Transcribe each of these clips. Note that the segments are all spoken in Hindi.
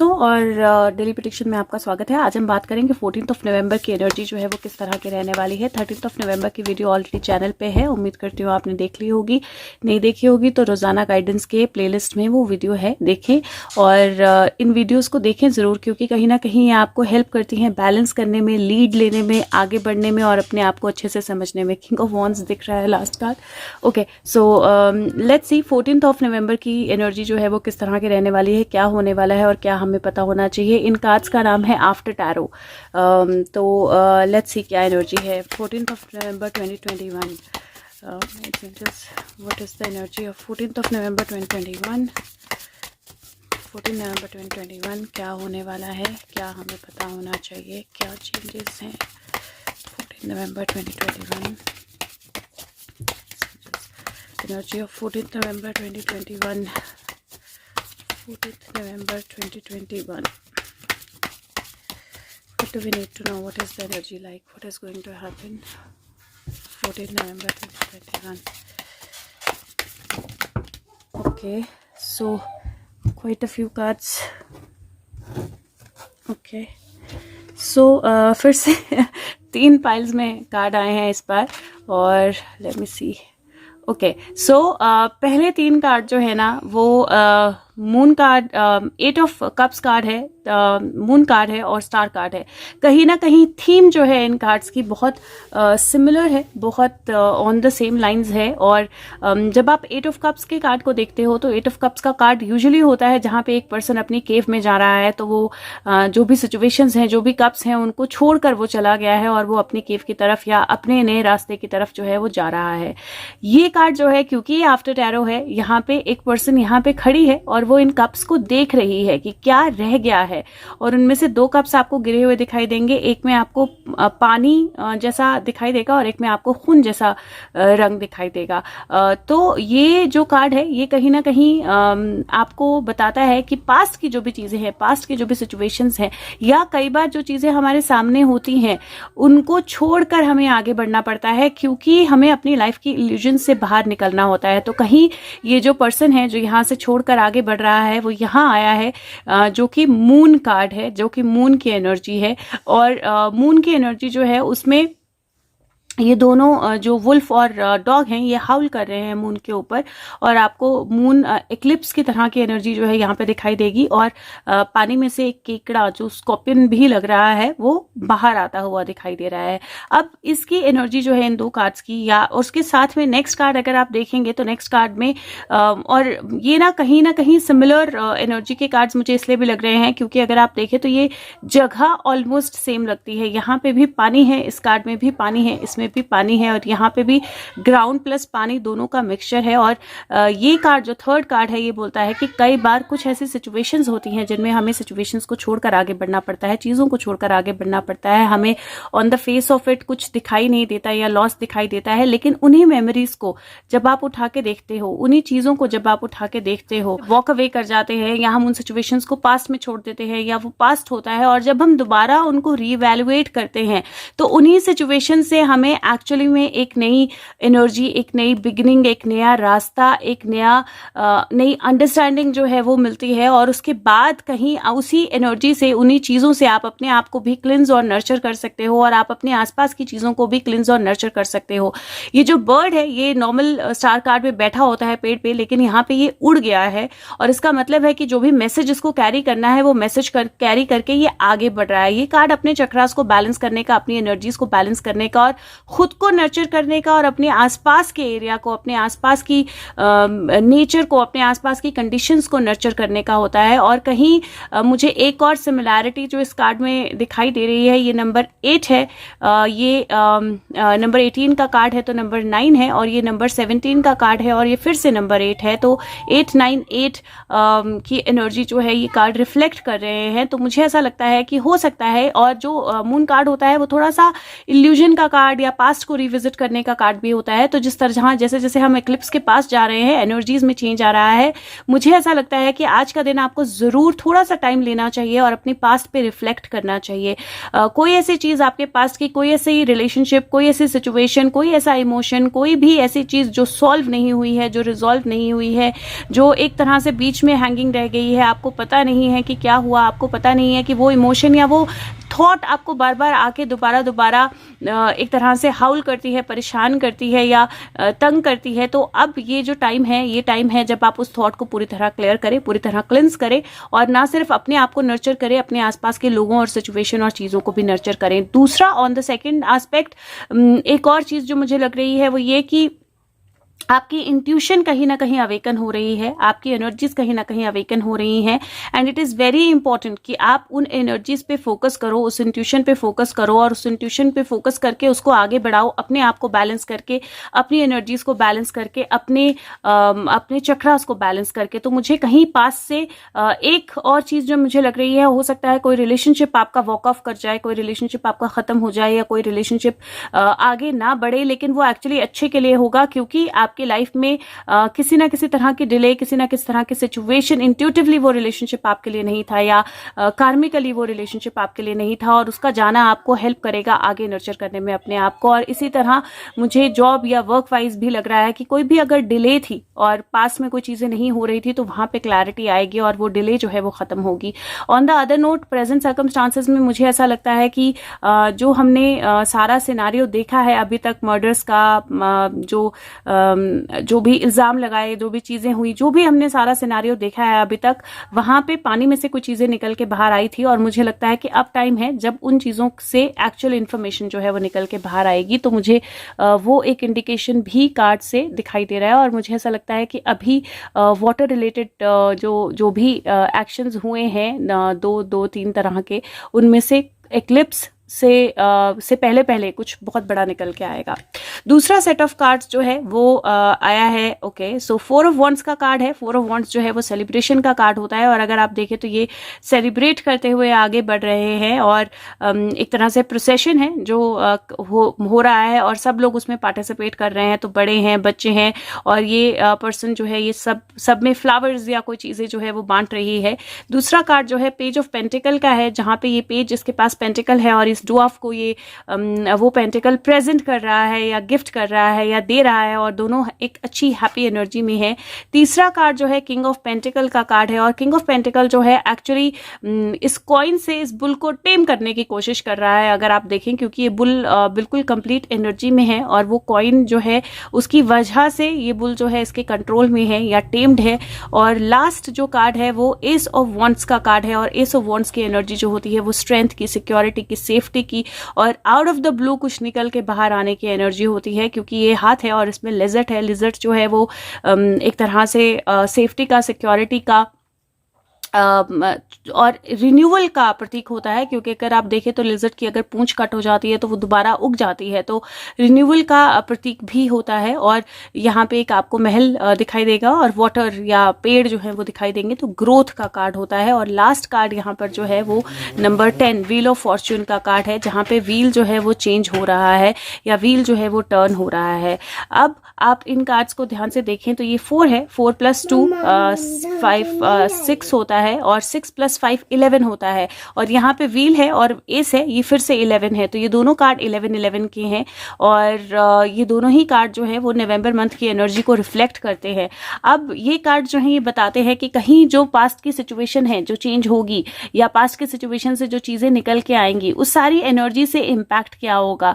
और डेली प्रेडिक्शन में आपका स्वागत है। आज हम बात करेंगे 14 नवंबर की एनर्जी जो है वो किस तरह की रहने वाली है। 13 नवंबर की वीडियो ऑलरेडी चैनल पे है, उम्मीद करती हूँ आपने देख ली होगी। नहीं देखी होगी तो रोजाना गाइडेंस के प्लेलिस्ट में वो वीडियो है, देखें और इन वीडियोस को देखें ज़रूर, क्योंकि कहीं ना कहीं ये आपको हेल्प करती हैं बैलेंस करने में, लीड लेने में, आगे बढ़ने में और अपने आप को अच्छे से समझने में। किंग ऑफ वॉन्ड्स दिख रहा है last card. Okay, so let's see 14 नवंबर की एनर्जी जो है वो किस तरह की रहने वाली है, क्या होने वाला है और क्या हमें पता होना चाहिए। इन कार्ड्स का नाम है आफ्टर टैरो। तो लेट्स सी क्या एनर्जी है 14 November 2021। What is the energy of 14 November 2021। 14 November 2021 क्या होने वाला है, क्या हमें पता होना चाहिए, क्या चेंजेस हैं 14 November 2021। Energy of 14 November 2021। 14th November 2021. What do we need to know? What is the energy like? What is going to happen 14th November 2021? Okay, so quite a few cards. Okay, so फिर से 3 पाइल्स में कार्ड आए हैं इस बार और लेट मी सी। ओके, सो पहले 3 कार्ड जो है ना वो moon card, 8 of cups card है, मून कार्ड है और स्टार कार्ड है। कहीं ना कहीं थीम जो है इन कार्ड्स की बहुत सिमिलर है, बहुत ऑन द सेम लाइंस है। और जब आप 8 ऑफ कप्स के कार्ड को देखते हो तो 8 ऑफ कप्स का कार्ड यूजुअली होता है जहाँ पे एक पर्सन अपनी केव में जा रहा है, तो वो जो भी सिचुएशंस हैं, जो भी कप्स हैं, उनको छोड़कर वो चला गया है और वो अपनी केव की तरफ या अपने नए रास्ते की तरफ जो है वो जा रहा है। ये कार्ड जो है, क्योंकि ये आफ्टर टैरो है, यहाँ पे एक पर्सन यहाँ पे खड़ी है और वो इन कप्स को देख रही है कि क्या रह गया है। और उनमें से 2 कप्स आपको गिरे हुए दिखाई देंगे, एक में आपको पानी जैसा दिखाई देगा और एक में आपको खून जैसा रंग दिखाई देगा। तो ये जो कार्ड है ये कहीं ना कहीं आपको बताता है कि पास्ट की जो भी चीजें हैं, पास्ट की जो भी सिचुएशंस हैं, या कई बार जो चीजें हमारे सामने होती हैं उनको छोड़कर हमें आगे बढ़ना पड़ता है, क्योंकि हमें अपनी लाइफ की इल्यूजन से बाहर निकलना होता है। तो कहीं ये जो पर्सन है जो यहाँ से छोड़कर आगे बढ़ रहा है वो यहाँ आया है, जो कि मून कार्ड है, जो कि मून की एनर्जी है। और मून की एनर्जी जो है उसमें ये दोनों जो वुल्फ और डॉग हैं ये हाउल कर रहे हैं मून के ऊपर, और आपको मून एक्लिप्स की तरह की एनर्जी जो है यहाँ पे दिखाई देगी। और पानी में से एक केकड़ा जो स्कॉर्पियन भी लग रहा है वो बाहर आता हुआ दिखाई दे रहा है। अब इसकी एनर्जी जो है इन 2 कार्ड्स की, या उसके साथ में नेक्स्ट कार्ड अगर आप देखेंगे तो नेक्स्ट कार्ड में और ये ना कहीं सिमिलर एनर्जी के कार्ड्स मुझे इसलिए भी लग रहे हैं क्योंकि अगर आप देखें तो ये जगह ऑलमोस्ट सेम लगती है। यहाँ पे भी पानी है, इस कार्ड में भी पानी है, इसमें भी पानी है, और यहाँ पे भी ग्राउंड प्लस पानी दोनों का मिक्सचर है। और ये कार्ड जो 3rd कार्ड है ये बोलता है कि कई बार कुछ ऐसी सिचुएशंस होती हैं जिनमें हमें सिचुएशंस को छोड़कर आगे बढ़ना पड़ता है, चीज़ों को छोड़कर आगे बढ़ना पड़ता है। हमें on the face of it कुछ दिखाई नहीं देता या लॉस दिखाई देता है, लेकिन उन्हीं मेमोरीज को जब आप उठा के देखते हो, उन्हीं चीज़ों को जब आप उठा के देखते हो, वॉक अवे कर जाते हैं, या हम उन सिचुएशंस को पास्ट में छोड़ देते हैं, या वो पास्ट होता है, और जब हम दोबारा उनको रीवैल्यूएट करते हैं तो उन्हीं सिचुएशन से हमें एक्चुअली में एक नई एनर्जी, एक नई बिगिनिंग, एक नया रास्ता, एक नई अंडरस्टैंडिंग जो है वो मिलती है। और उसके बाद कहीं उसी एनर्जी से, उन्हीं चीज़ों से आप अपने आप को भी क्लिंज और नर्चर कर सकते हो, और आप अपने आसपास की चीज़ों को भी क्लिंज और नर्चर कर सकते हो। ये जो बर्ड है ये नॉर्मल स्टार कार्ड में बैठा होता है पेड़ पे, लेकिन यहाँ पे ये उड़ गया है, और इसका मतलब है कि जो भी मैसेज इसको कैरी करना है वो मैसेज कैरी करके ये आगे बढ़ रहा है। ये कार्ड अपने चक्रास को बैलेंस करने का, अपनी एनर्जीज को बैलेंस करने का, और खुद को नर्चर करने का, और अपने आसपास के एरिया को, अपने आसपास की नेचर को, अपने आसपास की कंडीशंस को नर्चर करने का होता है। और कहीं मुझे एक और सिमिलैरिटी जो इस कार्ड में दिखाई दे रही है, ये नंबर 8 है, ये नंबर 18 का कार्ड है तो नंबर 9 है, और ये नंबर 17 का कार्ड है और ये फिर से नंबर 8 है। तो 8, 9, 8 की एनर्जी जो है ये कार्ड रिफ्लेक्ट कर रहे हैं। तो मुझे ऐसा लगता है कि हो सकता है, और जो मून कार्ड होता है वो थोड़ा सा इल्यूजन का कार्ड या पास्ट को रिविजिट करने का कार्ड भी होता है। तो जिस तरह जैसे जैसे हम एक्लिप्स के पास जा रहे हैं, एनर्जीज में चेंज आ रहा है, मुझे ऐसा लगता है कि आज का दिन आपको जरूर थोड़ा सा टाइम लेना चाहिए और अपने पास्ट पे रिफ्लेक्ट करना चाहिए। कोई ऐसी चीज आपके पास्ट की, कोई ऐसी रिलेशनशिप, कोई ऐसी सिचुएशन, कोई ऐसा इमोशन, कोई भी ऐसी चीज जो सॉल्व नहीं हुई है, जो रिजॉल्व नहीं हुई है, जो एक तरह से बीच में हैंगिंग रह गई है, आपको पता नहीं है कि क्या हुआ, आपको पता नहीं है कि वो इमोशन या वो थॉट आपको बार बार आके दोबारा एक तरह से हाउल करती है, परेशान करती है या तंग करती है। तो अब ये जो टाइम है, ये टाइम है जब आप उस थॉट को पूरी तरह क्लियर करें, पूरी तरह क्लिंस करें और ना सिर्फ अपने आप को नर्चर करें, अपने आसपास के लोगों और सिचुएशन और चीज़ों को भी नर्चर करें। दूसरा, ऑन द सेकेंड एस्पेक्ट, एक और चीज़ जो मुझे लग रही है वो ये कि आपकी इंट्यूशन कहीं ना कहीं अवेकन हो रही है, आपकी एनर्जीज कहीं ना कहीं अवेकन हो रही हैं and it is very important कि आप उन एनर्जीज पे फोकस करो, उस इंट्यूशन पे फोकस करो और उस इंट्यूशन पे फोकस करके उसको आगे बढ़ाओ, अपने आप को बैलेंस करके, अपनी एनर्जीज को बैलेंस करके, अपने चक्रास को बैलेंस करके। तो मुझे कहीं पास से एक और चीज़ जो मुझे लग रही है, हो सकता है कोई रिलेशनशिप आपका वॉक ऑफ कर जाए, कोई रिलेशनशिप आपका ख़त्म हो जाए या कोई रिलेशनशिप आगे ना बढ़े, लेकिन वो एक्चुअली अच्छे के लिए होगा क्योंकि आपकी लाइफ में किसी ना किसी तरह की डिले, किसी ना किसी तरह की सिचुएशन, इंट्यूटिवली वो रिलेशनशिप आपके लिए नहीं था या कार्मिकली वो रिलेशनशिप आपके लिए नहीं था और उसका जाना आपको हेल्प करेगा आगे नर्चर करने में अपने आप को। और इसी तरह मुझे जॉब या वर्क वाइज भी लग रहा है कि कोई भी अगर डिले थी और पास में कोई चीज़ें नहीं हो रही थी तो वहाँ पे क्लैरिटी आएगी और वो डिले जो है वो ख़त्म होगी। On the other note, present circumstances में मुझे ऐसा लगता है कि जो हमने सारा सिनारियो देखा है अभी तक, मर्डर्स का जो भी इल्ज़ाम लगाए, जो भी चीज़ें हुई, जो भी हमने सारा सिनारियो देखा है अभी तक, वहाँ पे पानी में से कुछ चीज़ें निकल के बाहर आई थी और मुझे लगता है कि अब टाइम है जब उन चीज़ों से एक्चुअल इन्फॉर्मेशन जो है वो निकल के बाहर आएगी। तो मुझे वो एक इंडिकेशन भी कार्ड से दिखाई दे रहा है और मुझे ऐसा लगता है कि अभी वाटर रिलेटेड जो भी एक्शंस हुए हैं दो तीन तरह के, उनमें से एक्लिप्स से पहले कुछ बहुत बड़ा निकल के आएगा। दूसरा सेट ऑफ कार्ड्स जो है वो आया है, ओके, सो 4 ऑफ वॉन्ड्स का कार्ड है। 4 ऑफ वॉन्ड्स जो है वो सेलिब्रेशन का कार्ड होता है और अगर आप देखें तो ये सेलिब्रेट करते हुए आगे बढ़ रहे हैं और एक तरह से प्रोसेशन है जो हो रहा है और सब लोग उसमें पार्टिसिपेट कर रहे हैं, तो बड़े हैं, बच्चे हैं और ये पर्सन जो है ये सब में फ्लावर्स या कोई चीज़ें जो है वो बांट रही है। दूसरा कार्ड जो है पेज ऑफ पेंटिकल का है, जहाँ पे ये पेज जिसके पास पेंटिकल है और इस डुआफ को ये वो पेंटिकल प्रेजेंट कर रहा है या गिफ्ट कर रहा है या दे रहा है और दोनों एक अच्छी हैप्पी एनर्जी में है। तीसरा कार्ड जो है किंग ऑफ पेंटिकल का कार्ड है और किंग ऑफ पेंटिकल जो है एक्चुअली इस कॉइन से इस बुल को टेम करने की कोशिश कर रहा है, अगर आप देखें, क्योंकि ये बुल बिल्कुल कंप्लीट एनर्जी में है और वो कॉइन जो है उसकी वजह से ये बुल जो है इसके कंट्रोल में है या टेम्ड है। और लास्ट जो कार्ड है वो एस ऑफ वॉन्ड्स का कार्ड है और एस ऑफ वॉन्ड्स की एनर्जी जो होती है वो स्ट्रेंथ की, सिक्योरिटी की, सेफ्टी की और आउट ऑफ द ब्लू कुछ निकल के बाहर आने की एनर्जी होती है, क्योंकि ये हाथ है और इसमें लिजर्ट है। लिजर्ट जो है वो एक तरह से सेफ्टी का, सिक्योरिटी का और रिन्यूअल का प्रतीक होता है, क्योंकि अगर आप देखें तो लिजर्ट की अगर पूंछ कट हो जाती है तो वो दोबारा उग जाती है, तो रिन्यूअल का प्रतीक भी होता है। और यहाँ पे एक आपको महल दिखाई देगा और वाटर या पेड़ जो है वो दिखाई देंगे, तो ग्रोथ का कार्ड होता है। और लास्ट कार्ड यहाँ पर जो है वो नंबर 10 व्हील ऑफ फॉर्च्यून का कार्ड है, जहाँ पे व्हील जो है वो चेंज हो रहा है या व्हील जो है वो टर्न हो रहा है। अब आप इन कार्ड्स को ध्यान से देखें तो ये 4 है, 4 + 2 5 6 होता है और 6 + 5 11 होता है और यहाँ पे व्हील है और एस है, ये फिर से 11 है, तो ये दोनों कार्ड 11 के हैं और ये दोनों ही कार्ड जो है वो नवंबर मंथ की एनर्जी को रिफ्लेक्ट करते हैं। अब ये कार्ड जो है ये बताते हैं कि कहीं जो पास्ट की सिचुएशन है जो चेंज होगी या पास्ट की सिचुएशन से जो चीज़ें निकल के आएंगी उस सारी एनर्जी से इम्पैक्ट क्या होगा।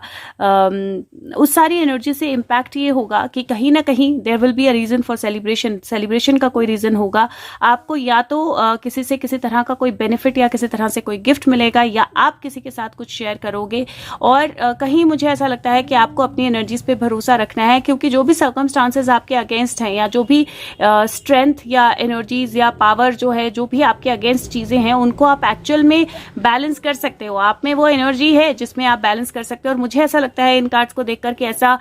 उस सारी एनर्जी से इम्पैक्ट ये होगा कि कहीं ना कहीं there will be a reason for celebration का कोई रीज़न होगा। आपको या तो किसी से किसी तरह का कोई बेनिफिट या किसी तरह से कोई गिफ्ट मिलेगा या आप किसी के साथ कुछ शेयर करोगे और कहीं मुझे ऐसा लगता है कि आपको अपनी एनर्जीज पे भरोसा रखना है, क्योंकि जो भी सर्कमस्टांसेस आपके अगेंस्ट हैं या जो भी स्ट्रेंथ या एनर्जीज या पावर जो है, जो भी आपके अगेंस्ट चीज़ें हैं, उनको आप एक्चुअल में बैलेंस कर सकते हो। आप में वो एनर्जी है जिसमें आप बैलेंस कर सकते हो और मुझे ऐसा लगता है इन कार्ड्स को देख करके ऐसा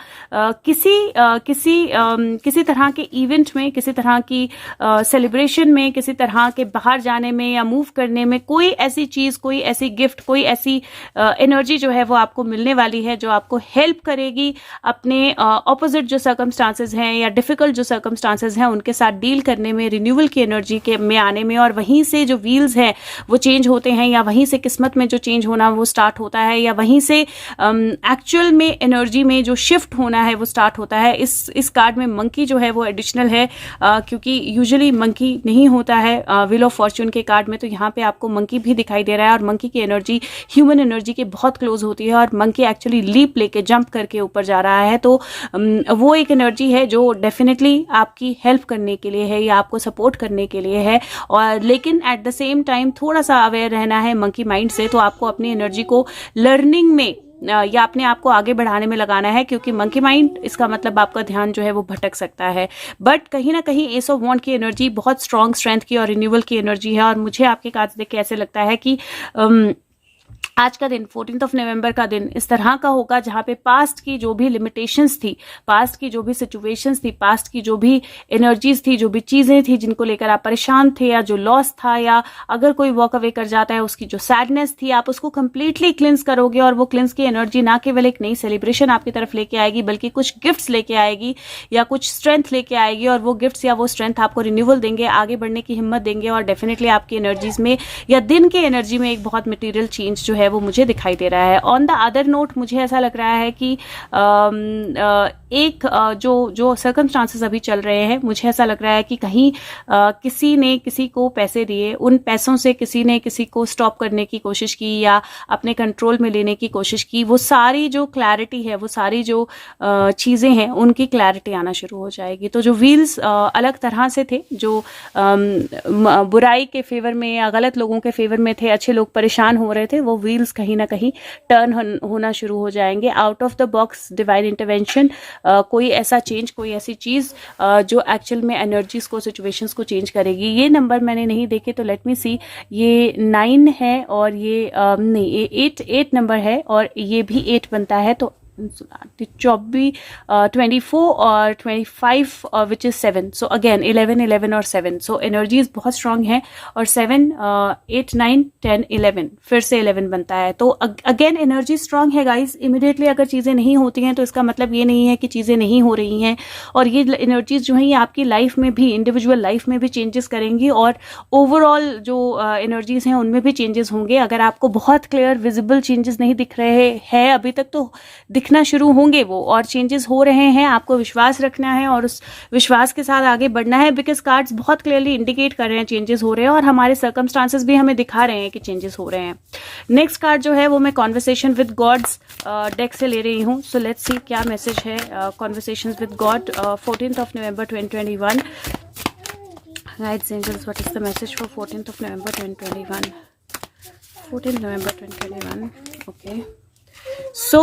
किसी तरह के इवेंट में, किसी तरह की सेलिब्रेशन में, किसी तरह के बाहर जाने में या मूव करने में, कोई ऐसी चीज, कोई ऐसी गिफ्ट, कोई ऐसी एनर्जी जो है वो आपको मिलने वाली है जो आपको हेल्प करेगी अपने ऑपोजिट जो सर्कमस्टांसेस हैं या डिफिकल्ट जो सर्कमस्टांसेस हैं उनके साथ डील करने में, रिन्यूअल की एनर्जी के में आने में, और वहीं से जो व्हील्स हैं वो चेंज होते हैं, या वहीं से किस्मत में जो चेंज होना वो स्टार्ट होता है, या वहीं से एक्चुअल में एनर्जी में जो शिफ्ट होना है वो स्टार्ट होता है। इस कार्ड में मंकी जो है वो एडिशनल है, क्योंकि यूजुअली मंकी नहीं होता है व्हील ऑफ फॉर्च्यून के कार्ड में, तो यहाँ पे आपको मंकी भी दिखाई दे रहा है, और मंकी की एनर्जी ह्यूमन एनर्जी के बहुत क्लोज होती है, और मंकी एक्चुअली लीप लेके जंप करके ऊपर जा रहा है, तो वो एक एनर्जी है जो डेफिनेटली आपकी हेल्प करने के लिए है या आपको सपोर्ट करने के लिए है। और लेकिन एट द सेम टाइम थोड़ा सा अवेयर रहना है मंकी माइंड से, तो आपको अपनी एनर्जी को लर्निंग में या अपने आप को आगे बढ़ाने में लगाना है, क्योंकि मंकी माइंड इसका मतलब आपका ध्यान जो है वो भटक सकता है। बट कहीं ना कहीं एस ऑफ वॉन्ड की एनर्जी बहुत स्ट्रॉन्ग स्ट्रेंथ की और रिन्यूअल की एनर्जी है, और मुझे आपके कार्ड्स देख के ऐसे लगता है कि आज का दिन 14 नवंबर का दिन इस तरह का होगा जहां पे पास्ट की जो भी लिमिटेशंस थी, पास्ट की जो भी सिचुएशंस थी, पास्ट की जो भी एनर्जीज थी, जो भी चीजें थी जिनको लेकर आप परेशान थे, या जो लॉस था, या अगर कोई वॉक अवे कर जाता है उसकी जो सैडनेस थी, आप उसको कंप्लीटली क्लिंस करोगे, और वो क्लिंस की एनर्जी ना केवल एक नई सेलिब्रेशन आपकी तरफ लेके आएगी बल्कि कुछ गिफ्ट्स लेके आएगी या कुछ स्ट्रेंथ लेके आएगी, और वो गिफ्ट्स या वो स्ट्रेंथ आपको रिन्यूअल देंगे, आगे बढ़ने की हिम्मत देंगे, और डेफिनेटली आपकी एनर्जीज में या दिन के एनर्जी में एक बहुत मटीरियल चेंज जो है वो मुझे दिखाई दे रहा है। ऑन द अदर नोट मुझे ऐसा लग रहा है कि जो सर्कमस्टांसेस अभी चल रहे हैं, मुझे ऐसा लग रहा है कि कहीं किसी ने किसी को पैसे दिए, उन पैसों से किसी ने किसी को स्टॉप करने की कोशिश की या अपने कंट्रोल में लेने की कोशिश की। वो सारी जो क्लैरिटी है, वो सारी जो चीजें हैं, उनकी क्लैरिटी आना शुरू हो जाएगी। तो जो व्हील्स अलग तरह से थे, जो बुराई के फेवर में या गलत लोगों के फेवर में थे, अच्छे लोग परेशान हो रहे थे, वो व्हील्स कहीं ना कहीं टर्न होना शुरू हो जाएंगे। Out of the box divine intervention, कोई ऐसा चेंज, कोई ऐसी चीज जो एक्चुअल में एनर्जीज को, सिचुएशंस को चेंज करेगी। ये नंबर मैंने नहीं देखे, तो लेट मी सी, ये 9 है और ये नहीं, ये 8 नंबर है और ये भी 8 बनता है, तो 24 और 25 विच इज 7, सो अगेन 11 और 7, सो एनर्जीज बहुत स्ट्रांग है, और 7 8 9 10 11 फिर से 11 बनता है, तो अगेन एनर्जी स्ट्रांग है गाइस। इमिडिएटली अगर चीजें नहीं होती हैं तो इसका मतलब ये नहीं है कि चीजें नहीं हो रही हैं, और ये एनर्जीज जो है ये आपकी लाइफ में भी, इंडिविजुअल लाइफ में भी चेंजेस करेंगी, और ओवरऑल जो एनर्जीज हैं उनमें भी चेंजेस होंगे। अगर आपको बहुत क्लियर विजिबल चेंजेस नहीं दिख रहे हैं अभी तक, तो दिखना शुरू होंगे वो, और चेंजेस हो रहे हैं। आपको विश्वास रखना है और उस विश्वास के साथ आगे बढ़ना है, बिकॉज कार्ड्स बहुत क्लियरली इंडिकेट कर रहे हैं चेंजेस हो रहे हैं, और हमारे सर्कमस्टांसेस भी हमें दिखा रहे हैं कि चेंजेस हो रहे हैं। नेक्स्ट कार्ड जो है वो मैं कॉन्वर्सेशन विद गॉड्स डेक से ले रही हूँ, सो लेट्स सी क्या मैसेज है conversations with God 14 November 2021। Guides angels, what is the message for 14 November 2021? 14 November 2021, okay. So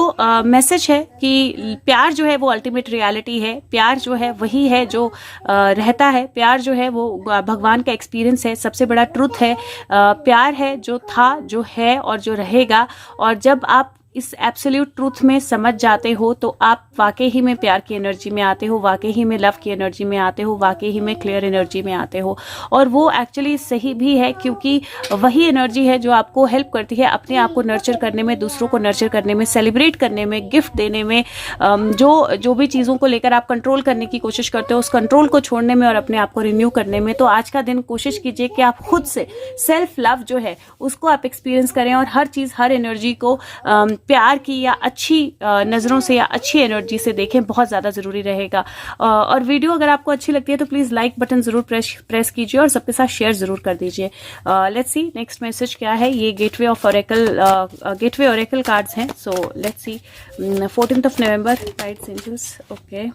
message है कि प्यार जो है वो अल्टीमेट रियलिटी है, प्यार जो है वही है जो रहता है, प्यार जो है वो भगवान का एक्सपीरियंस है, सबसे बड़ा ट्रुथ है। प्यार है जो था, जो है और जो रहेगा, और जब आप इस एब्सोल्यूट ट्रूथ में समझ जाते हो तो आप वाकई ही में प्यार की एनर्जी में आते हो, वाकई ही में लव की एनर्जी में आते हो, वाकई ही में क्लियर एनर्जी में आते हो। और वो एक्चुअली सही भी है, क्योंकि वही एनर्जी है जो आपको हेल्प करती है अपने आप को नर्चर करने में, दूसरों को नर्चर करने में, सेलिब्रेट करने में, गिफ्ट देने में, जो भी चीज़ों को लेकर आप कंट्रोल करने की कोशिश करते हो उस कंट्रोल को छोड़ने में और अपने आप को रिन्यू करने में। तो आज का दिन कोशिश कीजिए कि आप खुद से सेल्फ लव जो है उसको आप एक्सपीरियंस करें, और हर चीज़, हर एनर्जी को प्यार की या अच्छी नज़रों से या अच्छी एनर्जी से देखें, बहुत ज़्यादा ज़रूरी रहेगा। और वीडियो अगर आपको अच्छी लगती है तो प्लीज़ लाइक बटन ज़रूर प्रेस कीजिए और सबके साथ शेयर ज़रूर कर दीजिए। लेट्स सी नेक्स्ट मैसेज क्या है। ये gateway of oracle, gateway oracle cards हैं, so let's see 14 November, guides angels, okay.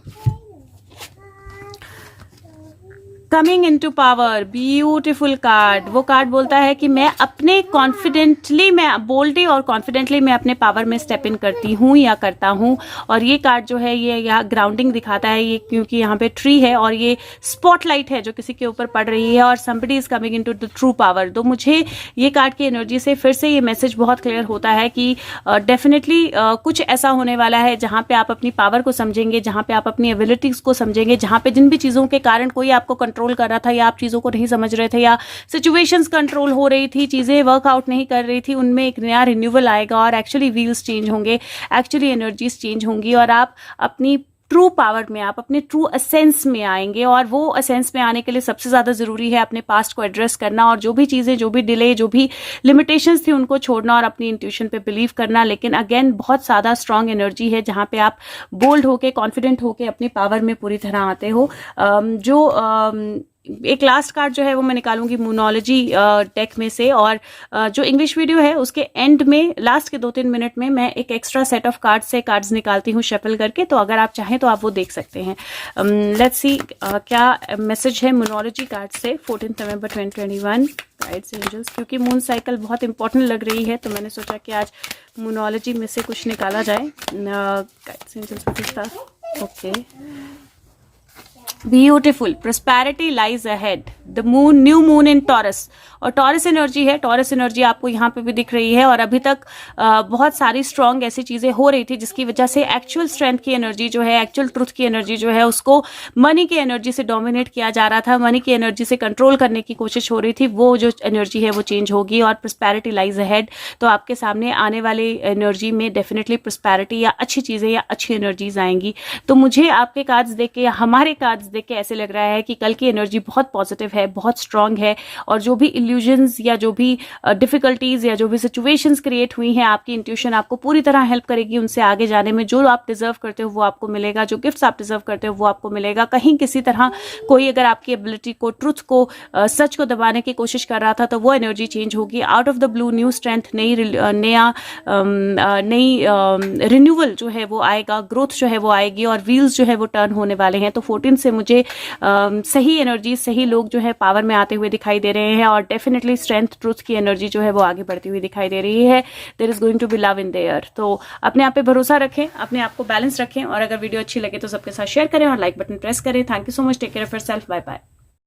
Coming into power, beautiful card. वो कार्ड बोलता है कि मैं अपने कॉन्फिडेंटली, मैं बोल्डली और कॉन्फिडेंटली मैं अपने पावर में स्टेप इन करती हूँ या करता हूँ। और ये कार्ड जो है ये यहाँ ग्राउंडिंग दिखाता है, ये क्योंकि यहाँ पे ट्री है और ये स्पॉटलाइट है जो किसी के ऊपर पड़ रही है, और somebody is coming into the true power. तो मुझे ये कार्ड की एनर्जी से फिर से ये मैसेज बहुत क्लियर होता है कि डेफिनेटली कुछ ऐसा होने वाला है जहाँ पे आप अपनी पावर को समझेंगे, जहाँ पे आप अपनी एबिलिटीज को समझेंगे, जहाँ पे जिन भी चीज़ों के कारण कोई आपको कंट्रोल कर रहा था, या आप चीज़ों को नहीं समझ रहे थे, या सिचुएशंस कंट्रोल हो रही थी, चीज़ें वर्कआउट नहीं कर रही थी, उनमें एक नया रिन्यूअल आएगा और एक्चुअली व्हील्स चेंज होंगे, एक्चुअली एनर्जीज चेंज होंगी और आप अपनी ट्रू पावर में, आप अपने ट्रू असेंस में आएंगे। और वो असेंस में आने के लिए सबसे ज़्यादा ज़रूरी है अपने पास्ट को एड्रेस करना और जो भी चीज़ें, जो भी डिले, जो भी लिमिटेशंस थी उनको छोड़ना और अपनी इंट्यूशन पे बिलीव करना। लेकिन अगेन बहुत ज़्यादा स्ट्रांग एनर्जी है जहाँ पे आप बोल्ड होके, कॉन्फिडेंट होके अपनी पावर में पूरी तरह आते हो। एक लास्ट कार्ड जो है वो मैं निकालूंगी मूनोलॉजी डेक में से, और जो इंग्लिश वीडियो है उसके एंड में लास्ट के 2-3 मिनट में मैं एक एक्स्ट्रा सेट ऑफ कार्ड से कार्ड्स निकालती हूँ शफल करके, तो अगर आप चाहें तो आप वो देख सकते हैं। लेट्स सी क्या मैसेज है मूनोलॉजी कार्ड से 14 नवंबर 2021 गाइड्स एंजल्स। क्योंकि मून साइकिल बहुत इंपॉर्टेंट लग रही है तो मैंने सोचा कि आज मूनोलॉजी में से कुछ निकाला जाए। Guides angels okay, beautiful, prosperity lies ahead, the moon, new moon in Taurus, और टॉरस एनर्जी है। टॉरस एनर्जी आपको यहाँ पे भी दिख रही है और अभी तक बहुत सारी स्ट्रॉन्ग ऐसी चीजें हो रही थी जिसकी वजह से एक्चुअल स्ट्रेंथ की एनर्जी जो है, एक्चुअल ट्रुथ की एनर्जी जो है, उसको मनी की एनर्जी से डोमिनेट किया जा रहा था, मनी की एनर्जी से कंट्रोल करने की कोशिश हो रही थी। वो जो एनर्जी है वो चेंज होगी और प्रॉस्पेरिटी लाइज अहेड, तो आपके सामने आने वाली एनर्जी में डेफिनेटली प्रॉस्पेरिटी या अच्छी चीजें या अच्छी एनर्जीज आएंगी। तो मुझे आपके कार्ड्स देख के या हमारे कार्ड्स देख के ऐसे लग रहा है कि कल की एनर्जी बहुत पॉजिटिव है, बहुत स्ट्रांग है, और जो भी इल्यूजन्स या जो भी डिफिकल्टीज या जो भी सिचुएशंस क्रिएट हुई हैं, आपकी इंट्यूशन आपको पूरी तरह हेल्प करेगी उनसे आगे जाने में। जो आप डिजर्व करते हो वो आपको मिलेगा, जो गिफ्ट्स आप डिजर्व करते हो वो आपको मिलेगा। कहीं किसी तरह कोई अगर आपकी एबिलिटी को, ट्रुथ को, सच को दबाने की कोशिश कर रहा था तो वो एनर्जी चेंज होगी। Out of the blue new strength, नई रिन्यूअल जो है वो आएगा, ग्रोथ जो है वो आएगी और व्हील्स जो है वो टर्न होने वाले हैं। तो 14 से मुझे सही एनर्जी, सही लोग जो है पावर में आते हुए दिखाई दे रहे हैं और डेफिनेटली स्ट्रेंथ, ट्रुथ की एनर्जी जो है वो आगे बढ़ती हुई दिखाई दे रही है। There is going to be love in there. तो अपने आप पे भरोसा रखें, अपने आप को बैलेंस रखें, और अगर वीडियो अच्छी लगे तो सबके साथ शेयर करें और लाइक बटन प्रेस करें। Thank you so much, take care of yourself, bye bye.